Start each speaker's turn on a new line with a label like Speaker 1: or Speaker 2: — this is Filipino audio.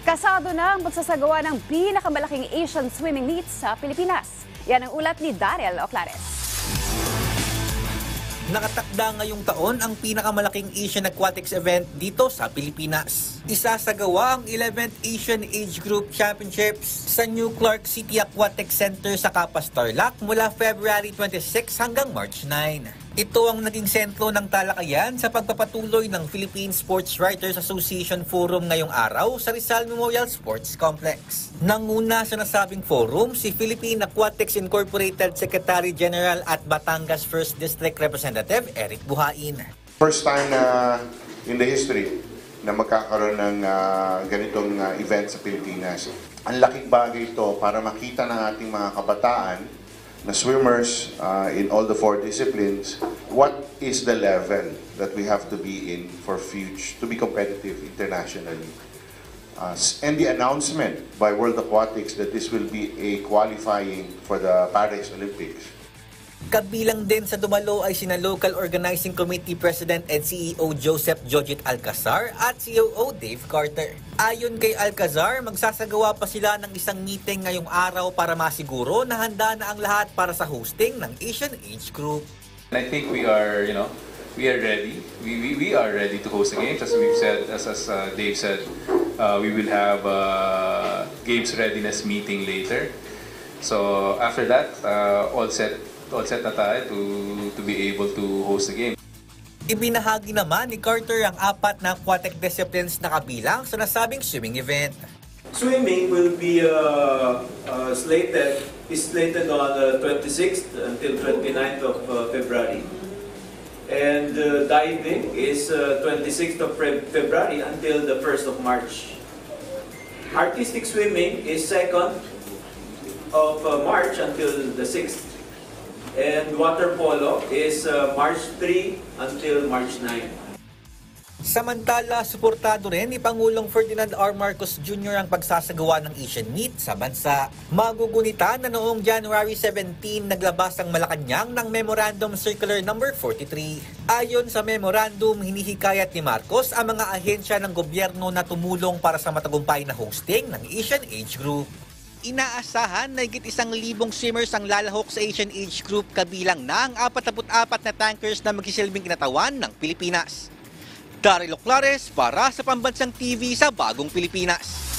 Speaker 1: Kasado na ang pagsasagawa ng pinakamalaking Asian swimming meet sa Pilipinas. Yan ang ulat ni Daryl Oclares.
Speaker 2: Nakatakda ngayong taon ang pinakamalaking Asian Aquatics event dito sa Pilipinas. Isasagawa ang 11th Asian Age Group Championships sa New Clark City Aquatic Center sa Capas, Tarlac mula February 26 hanggang March 9. Ito ang naging sentro ng talakayan sa pagpapatuloy ng Philippine Sports Writers Association Forum ngayong araw sa Rizal Memorial Sports Complex. Nanguna sa nasabing forum si Philippine Aquatics Incorporated Secretary General at Batangas 1st District Representative Eric Buhain.
Speaker 3: First time na in the history na magkakaroon ng ganitong event sa Pilipinas. Ang laking bagay ito para makita ng ating mga kabataan na swimmers in all the 4 disciplines, what is the level that we have to be in for future to be competitive internationally. And the announcement by World Aquatics that this will be a qualifying for the Paris Olympics.
Speaker 2: Kabilang din sa dumalo ay sina Local Organizing Committee President and CEO Joseph Jojit Alcazar at COO Dave Carter. Ayon kay Alcazar, magsasagawa pa sila ng isang meeting ngayong araw para masiguro na handa na ang lahat para sa hosting ng Asian Age Group.
Speaker 4: I think we are ready. We are ready to host the games. As we've said, as Dave said, we will have a games readiness meeting later. So after that, all set na tayo to be able to host the game.
Speaker 2: Ibinahagi naman ni Carter ang 4 na aquatic disciplines na kabilang sa nasabing swimming event.
Speaker 5: Swimming will be slated on 26th until 29th of February. And diving is 26th of February until the 1st of March. Artistic swimming is 2nd of March until the 6th. And water polo is March 3 until March 9.
Speaker 2: Samantala, suportado rin ni Pangulong Ferdinand R. Marcos Jr. ang pagsasagawa ng Asian Meet sa bansa. Magugunita na noong January 17 naglabas ang Malacanang ng Memorandum Circular No. 43. Ayon sa memorandum, hinihikayat ni Marcos ang mga ahensya ng gobyerno na tumulong para sa matagumpay na hosting ng Asian Age Group. Inaasahan na higit 1,000 swimmers ang lalahok sa Asian Age Group, kabilang na ang 44 na tankers na magsisilbing kinatawan ng Pilipinas. Daryl Oclares para sa Pambansang TV sa Bagong Pilipinas.